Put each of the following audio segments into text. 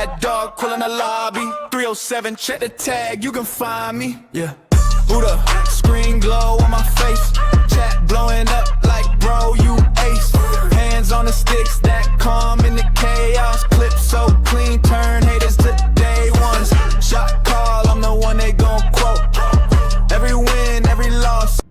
Mad dog, quill in the lobby. 307, check the tag, you can find me. Yeah. Who the screen glow on my face? Chat blowing up like bro, you ace. Hands on the sticks that calm in the chaos. Clip so clean, turn haters to day ones. Shot call, I'm the one they gon' quote. Every win, every loss.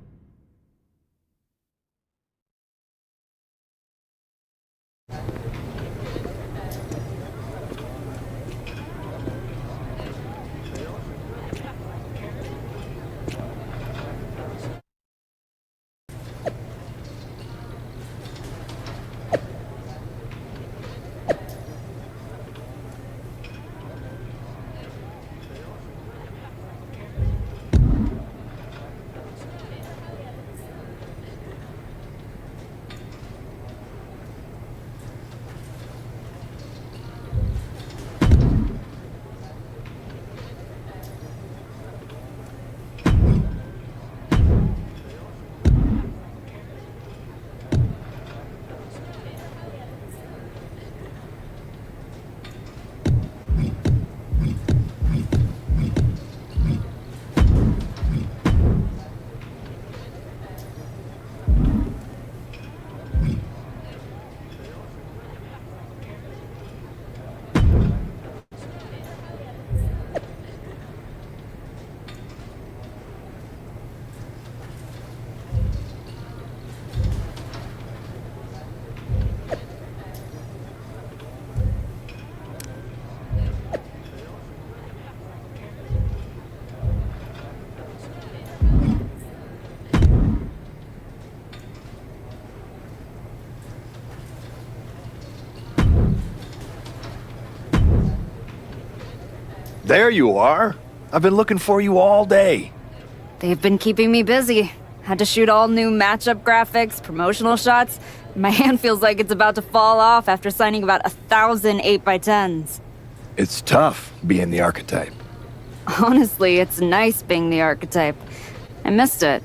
There you are. I've been looking for you all day. They've been keeping me busy. Had to shoot all new matchup graphics, promotional shots. My hand feels like it's about to fall off after signing about 1,000 8x10s. It's tough being the archetype. Honestly, it's nice being the archetype. I missed it.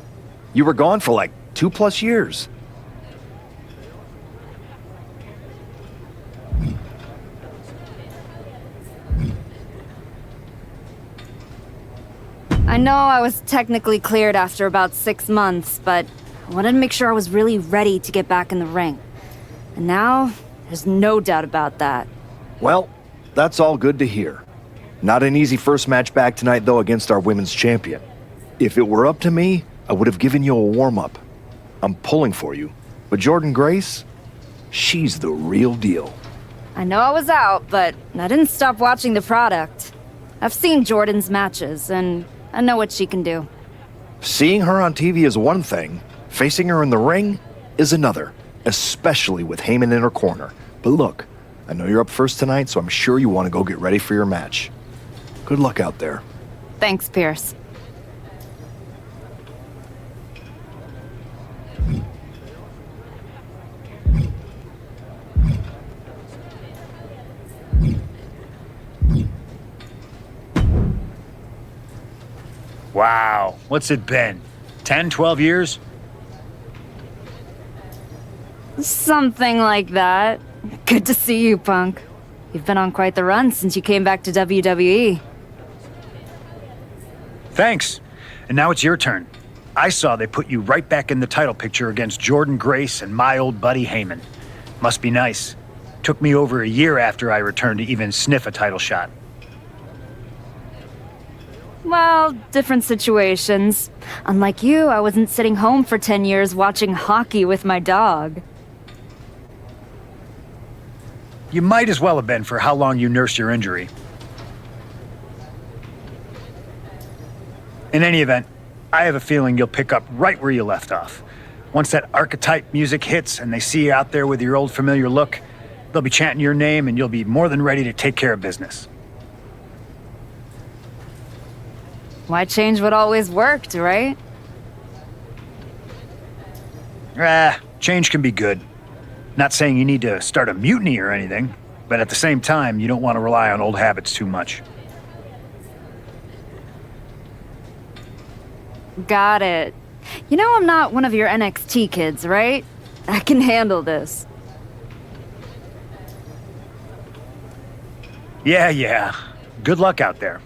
You were gone for like 2+ years. I know I was technically cleared after about 6 months, but I wanted to make sure I was really ready to get back in the ring. And now, there's no doubt about that. Well, that's all good to hear. Not an easy first match back tonight, though, against our women's champion. If it were up to me, I would have given you a warm-up. I'm pulling for you. But Jordan Grace, she's the real deal. I know I was out, but I didn't stop watching the product. I've seen Jordan's matches, and I know what she can do. Seeing her on TV is one thing. Facing her in the ring is another, especially with Heyman in her corner. But look, I know you're up first tonight, so I'm sure you want to go get ready for your match. Good luck out there. Thanks, Pierce. Wow, what's it been? 10, 12 years? Something like that. Good to see you, Punk. You've been on quite the run since you came back to WWE. Thanks. And now it's your turn. I saw they put you right back in the title picture against Jordan Grace and my old buddy Heyman. Must be nice. Took me over a year after I returned to even sniff a title shot. Well, different situations. Unlike you, I wasn't sitting home for 10 years watching hockey with my dog. You might as well have been for how long you nursed your injury. In any event, I have a feeling you'll pick up right where you left off. Once that archetype music hits and they see you out there with your old familiar look, they'll be chanting your name and you'll be more than ready to take care of business. Why change what always worked, right? Change can be good. Not saying you need to start a mutiny or anything, but at the same time, you don't want to rely on old habits too much. Got it. You know I'm not one of your NXT kids, right? I can handle this. Yeah. Good luck out there.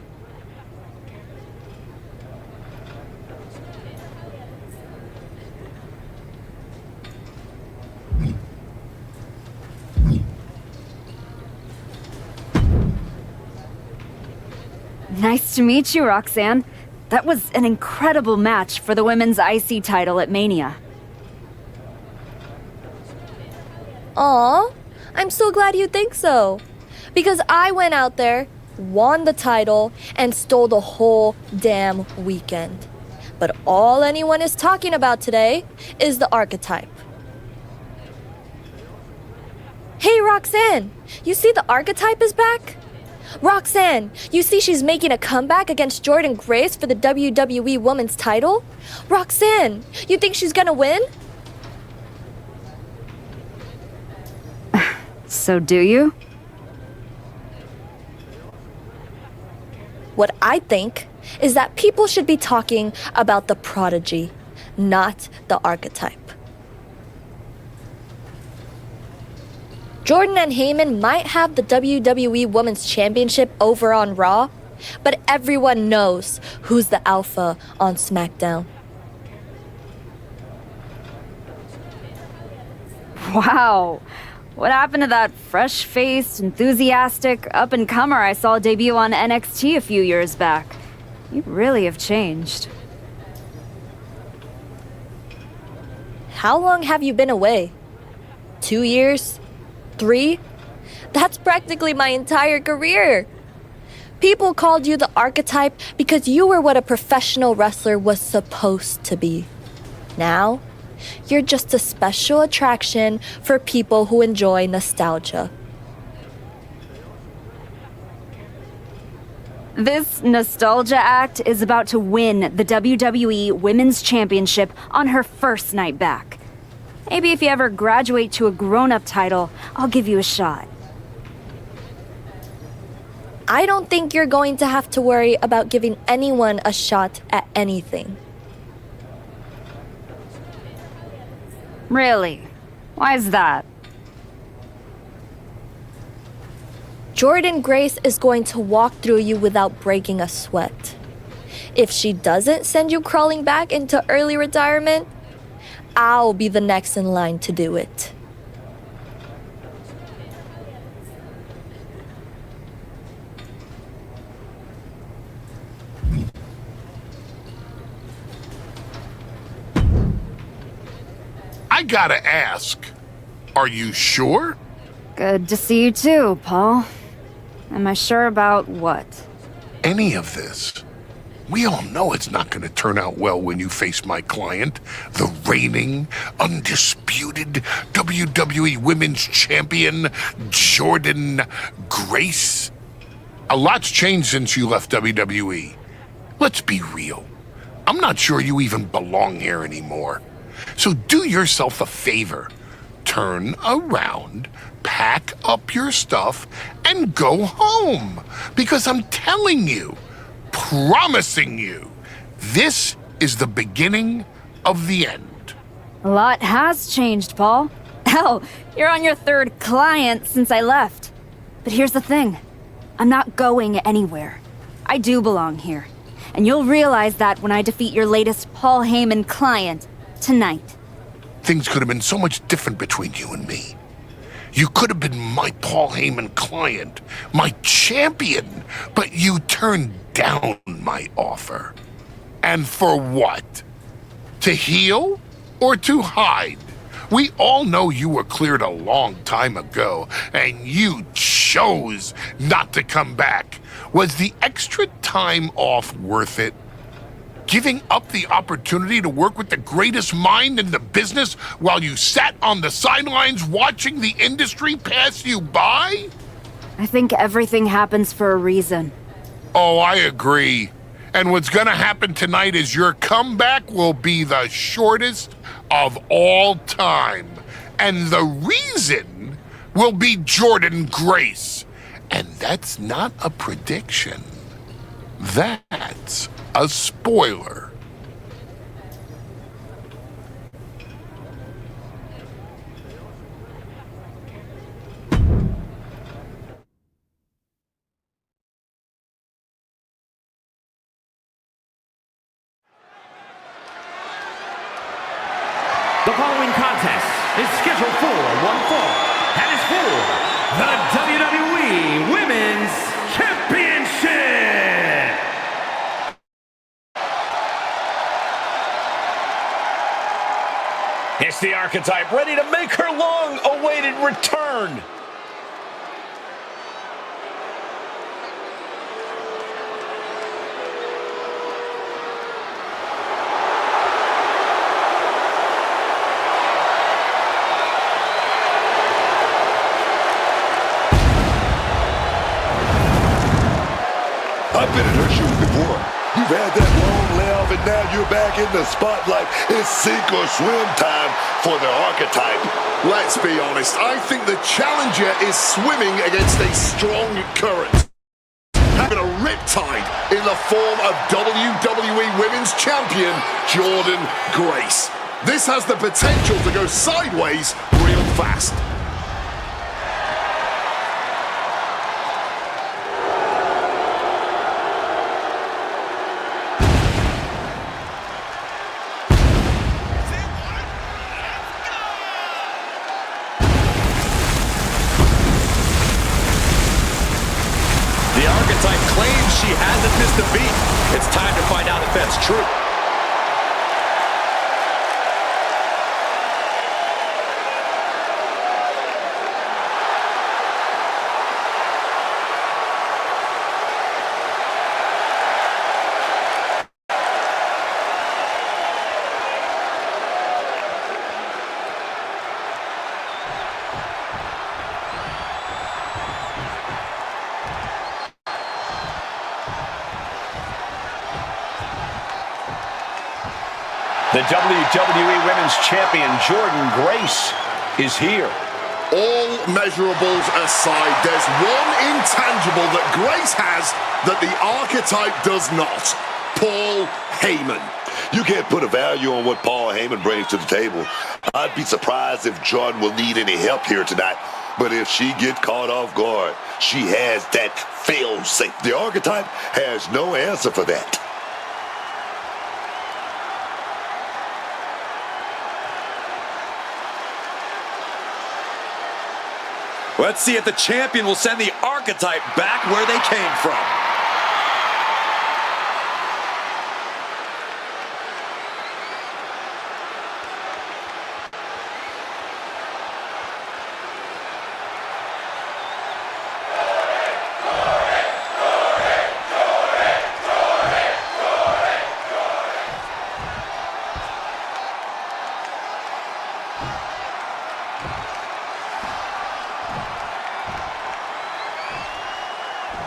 Nice to meet you, Roxanne. That was an incredible match for the women's IC title at Mania. Aw, I'm so glad you think so. Because I went out there, won the title, and stole the whole damn weekend. But all anyone is talking about today is the archetype. Hey, Roxanne, you see the archetype is back? Roxanne, you see she's making a comeback against Jordynne Grace for the WWE Women's title? Roxanne, you think she's gonna win? So do you? What I think is that people should be talking about the prodigy, not the archetype. Jordan and Heyman might have the WWE Women's Championship over on Raw, but everyone knows who's the alpha on SmackDown. Wow. What happened to that fresh-faced, enthusiastic up-and-comer I saw debut on NXT a few years back? You really have changed. How long have you been away? 2 years? 3? That's practically my entire career. People called you the archetype because you were what a professional wrestler was supposed to be. Now, you're just a special attraction for people who enjoy nostalgia. This nostalgia act is about to win the WWE Women's Championship on her first night back. Maybe if you ever graduate to a grown-up title, I'll give you a shot. I don't think you're going to have to worry about giving anyone a shot at anything. Really? Why is that? Jordynne Grace is going to walk through you without breaking a sweat. If she doesn't send you crawling back into early retirement, I'll be the next in line to do it. I gotta ask, are you sure? Good to see you too, Paul. Am I sure about what? Any of this? We all know it's not gonna turn out well when you face my client, the reigning, undisputed WWE Women's Champion, Jordynne Grace. A lot's changed since you left WWE. Let's be real. I'm not sure you even belong here anymore. So do yourself a favor. Turn around, pack up your stuff, and go home. Because I'm telling you, promising you, this is the beginning of the end. A lot has changed, Paul. Hell, you're on your third client since I left. But here's the thing. I'm not going anywhere. I do belong here. And you'll realize that when I defeat your latest Paul Heyman client tonight. Things could have been so much different between you and me. You could have been my Paul Heyman client, my champion, but you turned down my offer. And for what? To heal or to hide? We all know you were cleared a long time ago, and you chose not to come back. Was the extra time off worth it? Giving up the opportunity to work with the greatest mind in the business while you sat on the sidelines watching the industry pass you by? I think everything happens for a reason. Oh, I agree. And what's gonna happen tonight is your comeback will be the shortest of all time. And the reason will be Jordynne Grace. And that's not a prediction. That's a spoiler. The following contest is scheduled for one fall and is for the WWE Women's Championship. It's the Archetype ready to make her long-awaited return. I've been in her shoes before. You've had that long layoff and now you're back in the spotlight. It's sink or swim time for the Archetype. Let's be honest, I think the challenger is swimming against a strong current. Having a riptide in the form of WWE Women's Champion Jordynne Grace. This has the potential to go sideways real fast. The Archetype claims she hasn't missed a beat. It's time to find out if that's true. The WWE Women's Champion, Jordynne Grace, is here. All measurables aside, there's one intangible that Grace has that the Archetype does not. Paul Heyman. You can't put a value on what Paul Heyman brings to the table. I'd be surprised if Jordan will need any help here tonight. But if she gets caught off guard, she has that fail-safe. The Archetype has no answer for that. Let's see if the champion will send the Archetype back where they came from.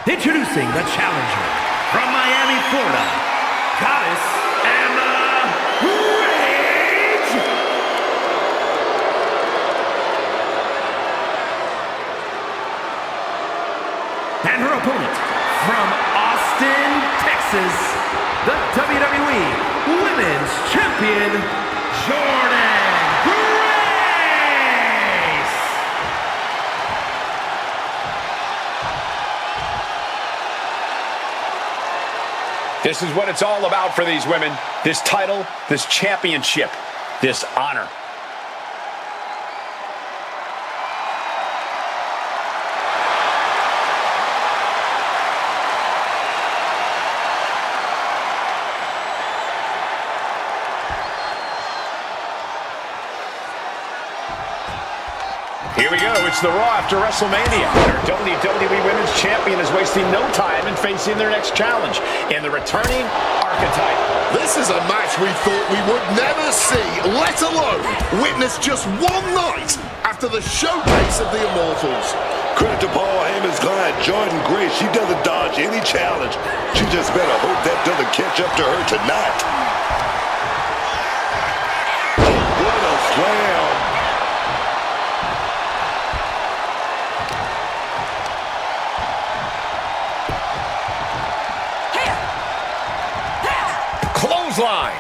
Introducing the challenger from Miami, Florida, Goddess Emma Rage. And her opponent from Austin, Texas, the WWE Women's Champion, Jordynne Grace. This is what it's all about for these women. This title, this championship, this honor. Here we go, it's the Raw after WrestleMania. Our WWE Women's Champion is wasting no time in facing their next challenge in the returning Archetype. This is a match we thought we would never see, let alone witness just one night after the showcase of the Immortals. Credit to Paul Heyman's client, Jordynne Grace. She doesn't dodge any challenge. She just better hope that doesn't catch up to her tonight. Oh, what a slam. Clothesline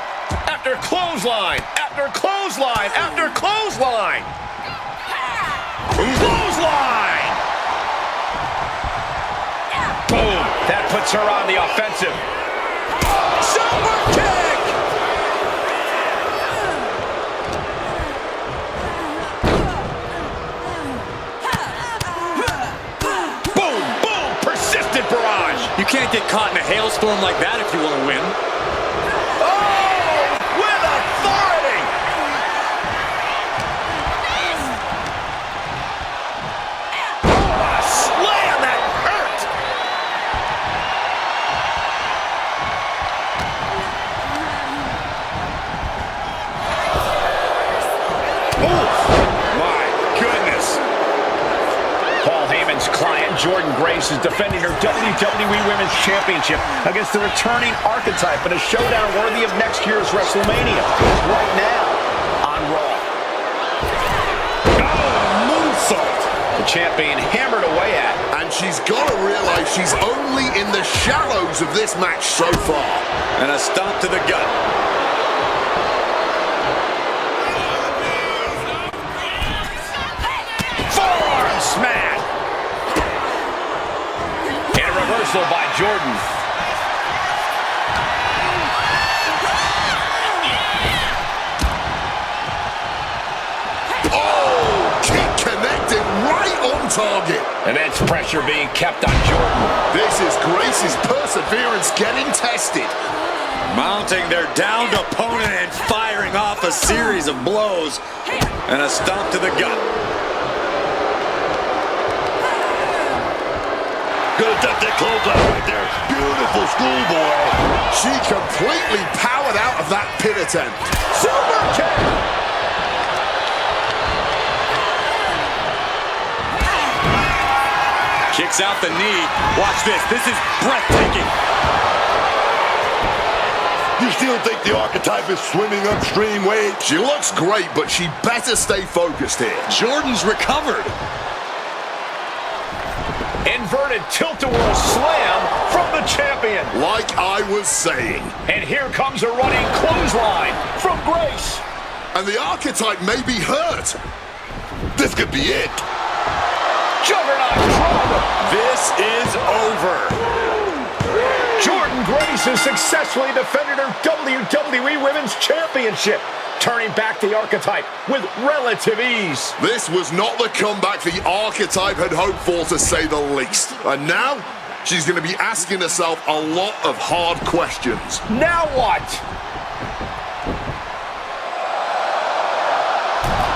after clothesline after clothesline after clothesline. Clothesline! Boom! That puts her on the offensive. Super kick! can't get caught in a hailstorm like that if you want to win. Oh, with authority! Oh, a slam that hurt! My goodness. Paul Heyman's client, Jordan Grace, is defending her WWE Women's Championship against the returning Archetype in a showdown worthy of next year's WrestleMania. Right now on Raw. Oh, moonsault. The champion hammered away at. And she's got to realize she's only in the shallows of this match so far. And a stomp to the gut. Forearm smash. And a reversal by Jordan. Oh, kick connected right on target. Immense pressure being kept on Jordan. This is Grace's perseverance getting tested. Mounting their downed opponent and firing off a series of blows. And a stomp to the gut. Gonna duck that clothesline right there. Beautiful schoolboy. She completely powered out of that pin attempt. Super kick. Kicks out the knee. Watch this. This is breathtaking. You still think the Archetype is swimming upstream, Wade? She looks great, but she better stay focused here. Jordan's recovered. Inverted tilt-a-whirl slam from the champion. Like I was saying. And here comes a running clothesline from Grace. And the Archetype may be hurt. This could be it. Juggernaut drop. This is over. Jordan Grace has successfully defended her WWE Women's Championship, turning back the Archetype with relative ease. This was not the comeback the Archetype had hoped for, to say the least. And now, she's going to be asking herself a lot of hard questions. Now what?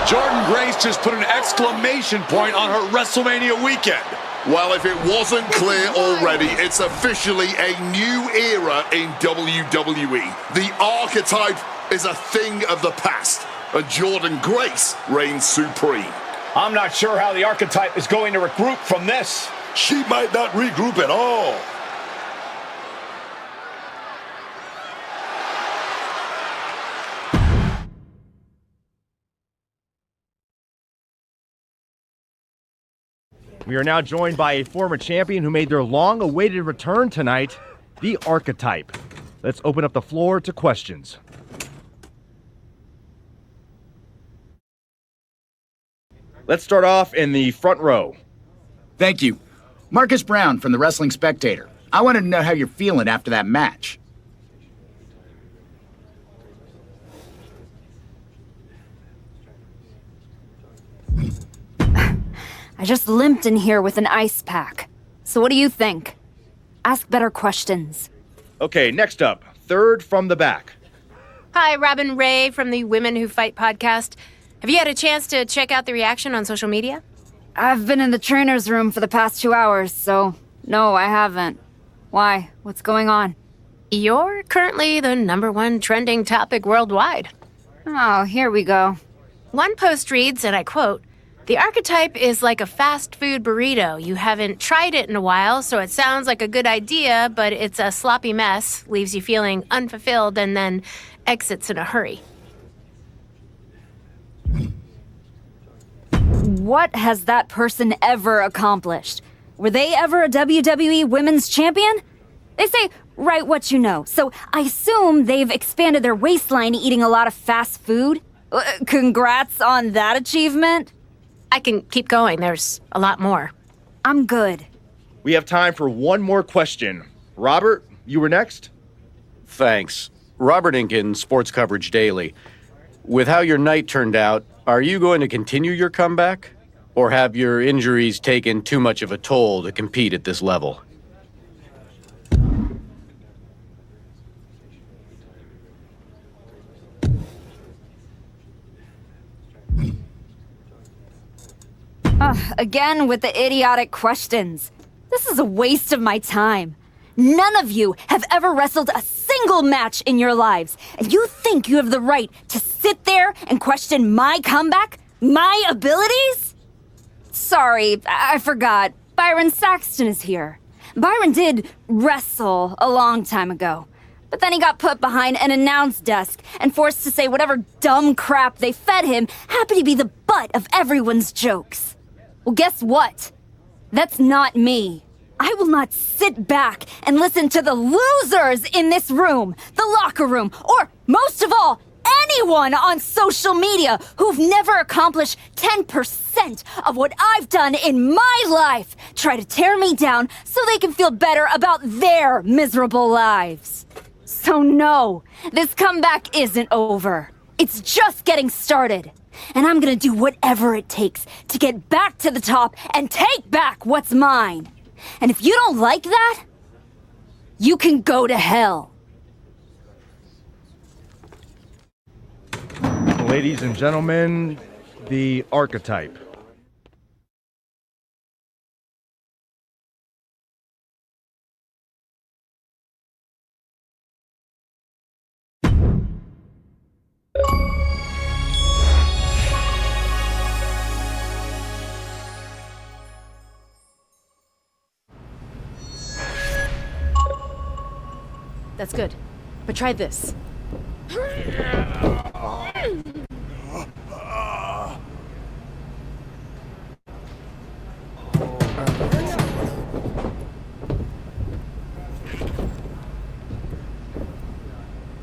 Jordan Grace just put an exclamation point on her WrestleMania weekend. Well, if it wasn't clear already, it's officially a new era in WWE. The Archetype is a thing of the past, and Jordan Grace reigns supreme. I'm not sure how the Archetype is going to regroup from this. She might not regroup at all. We are now joined by a former champion who made their long-awaited return tonight, the Archetype. Let's open up the floor to questions. Let's start off in the front row. Thank you. Marcus Brown from the Wrestling Spectator. I wanted to know how you're feeling after that match. I just limped in here with an ice pack. So what do you think? Ask better questions. Okay, next up, third from the back. Hi, Robin Ray from the Women Who Fight podcast. Have you had a chance to check out the reaction on social media? I've been in the trainer's room for the past 2 hours, so no, I haven't. Why? What's going on? You're currently the #1 trending topic worldwide. Oh, here we go. One post reads, and I quote, "The Archetype is like a fast food burrito. You haven't tried it in a while, so it sounds like a good idea, but it's a sloppy mess, leaves you feeling unfulfilled, and then exits in a hurry." What has that person ever accomplished? Were they ever a WWE Women's Champion? They say, write what you know, so I assume they've expanded their waistline eating a lot of fast food. Congrats on that achievement. I can keep going. There's a lot more. I'm good. We have time for one more question. Robert, you were next? Thanks. Robert Inkin, Sports Coverage Daily. With how your night turned out, are you going to continue your comeback? Or have your injuries taken too much of a toll to compete at this level? Again with the idiotic questions. This is a waste of my time. None of you have ever wrestled a single match in your lives, and you think you have the right to sit there and question my comeback? My abilities? Sorry, I forgot. Byron Saxton is here. Byron did wrestle a long time ago, but then he got put behind an announce desk and forced to say whatever dumb crap they fed him happened to be the butt of everyone's jokes. Well, guess what? That's not me. I will not sit back and listen to the losers in this room, the locker room, or most of all, anyone on social media who've never accomplished 10% of what I've done in my life try to tear me down so they can feel better about their miserable lives. So no, this comeback isn't over. It's just getting started. And I'm gonna do whatever it takes to get back to the top and take back what's mine. And if you don't like that, you can go to hell. Ladies and gentlemen, the Archetype. That's good. But try this.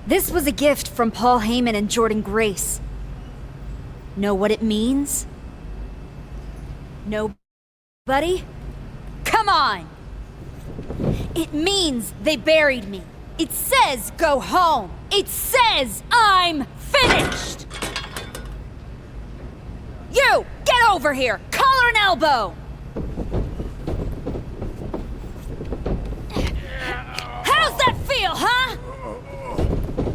This was a gift from Paul Heyman and Jordan Grace. Know what it means? Nobody? Come on! It means they buried me. It says go home. It says I'm finished! You! Get over here! Collar and elbow! How's that feel, huh?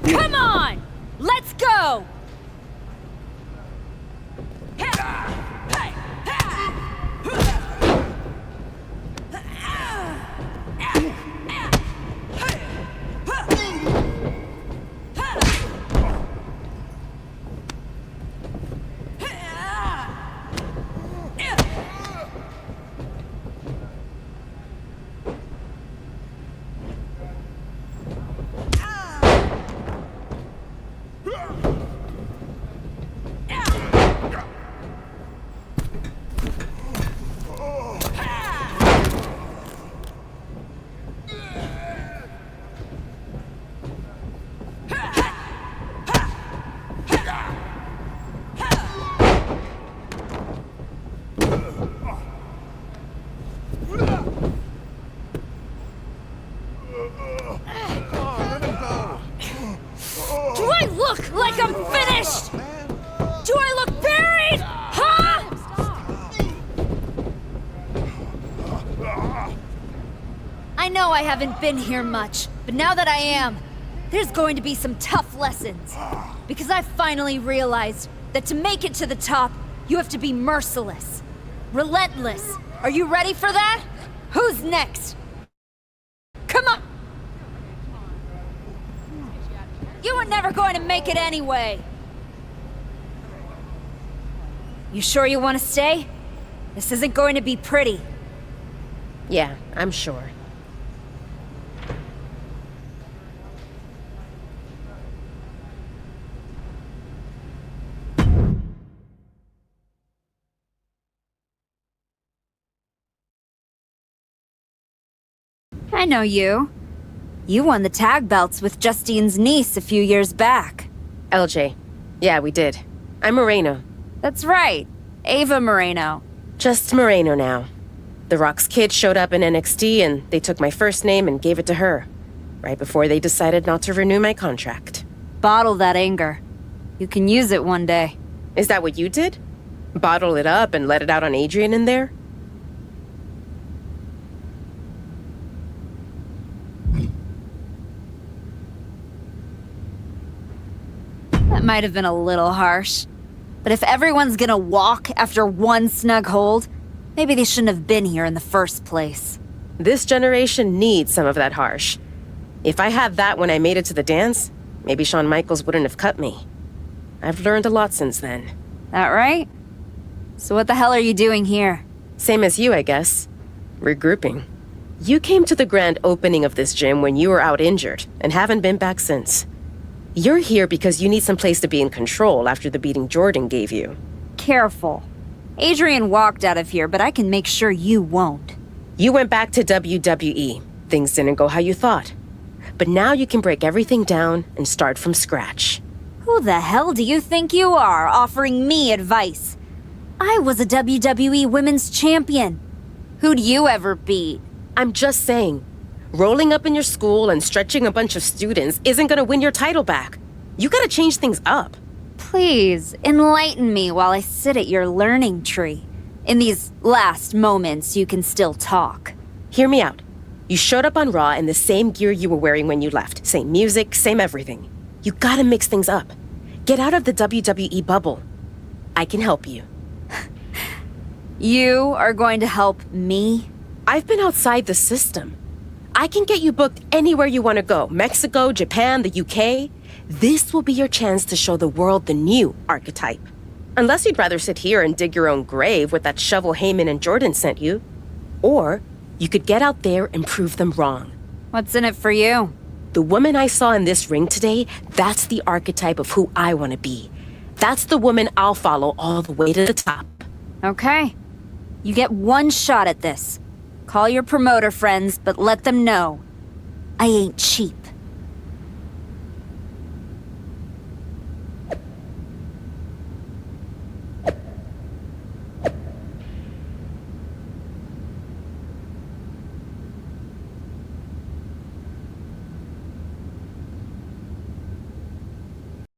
Come on! Let's go! Do I look like I'm finished? Do I look buried? Huh? I know I haven't been here much, but now that I am, there's going to be some tough lessons. Because I finally realized that to make it to the top, you have to be merciless. Relentless. Are you ready for that? Who's next? Come on! You were never going to make it anyway. You sure you want to stay? This isn't going to be pretty. Yeah, I'm sure. I know you. You won the tag belts with Justine's niece a few years back. LJ. Yeah, we did. I'm Moreno. That's right. Ava Moreno. Just Moreno now. The Rock's kid showed up in NXT and they took my first name and gave it to her. Right before they decided not to renew my contract. Bottle that anger. You can use it one day. Is that what you did? Bottle it up and let it out on Adrian in there? That might have been a little harsh. But if everyone's gonna walk after one snug hold, Maybe they shouldn't have been here in the first place. This generation needs some of that harsh. If I had that when I made it to the dance, maybe Shawn Michaels wouldn't have cut me. I've learned a lot since then. That right? So what the hell are you doing here? Same as you, I guess. Regrouping. You came to the grand opening of this gym when you were out injured, and haven't been back since. You're here because you need some place to be in control after the beating Jordan gave you. Careful. Adrian walked out of here, but I can make sure you won't. You went back to WWE. Things didn't go how you thought. But now you can break everything down and start from scratch. Who the hell do you think you are, offering me advice? I was a WWE Women's Champion. Who'd you ever beat? I'm just saying, rolling up in your school and stretching a bunch of students isn't gonna win your title back. You gotta change things up. Please, enlighten me while I sit at your learning tree. In these last moments, you can still talk. Hear me out. You showed up on Raw in the same gear you were wearing when you left. Same music, same everything. You gotta mix things up. Get out of the WWE bubble. I can help you. You are going to help me? I've been outside the system. I can get you booked anywhere you want to go. Mexico, Japan, the UK. This will be your chance to show the world the new archetype. Unless you'd rather sit here and dig your own grave with that shovel Heyman and Jordan sent you. Or you could get out there and prove them wrong. What's in it for you? The woman I saw in this ring today, that's the archetype of who I want to be. That's the woman I'll follow all the way to the top. Okay. You get one shot at this. Call your promoter friends, but let them know I ain't cheap.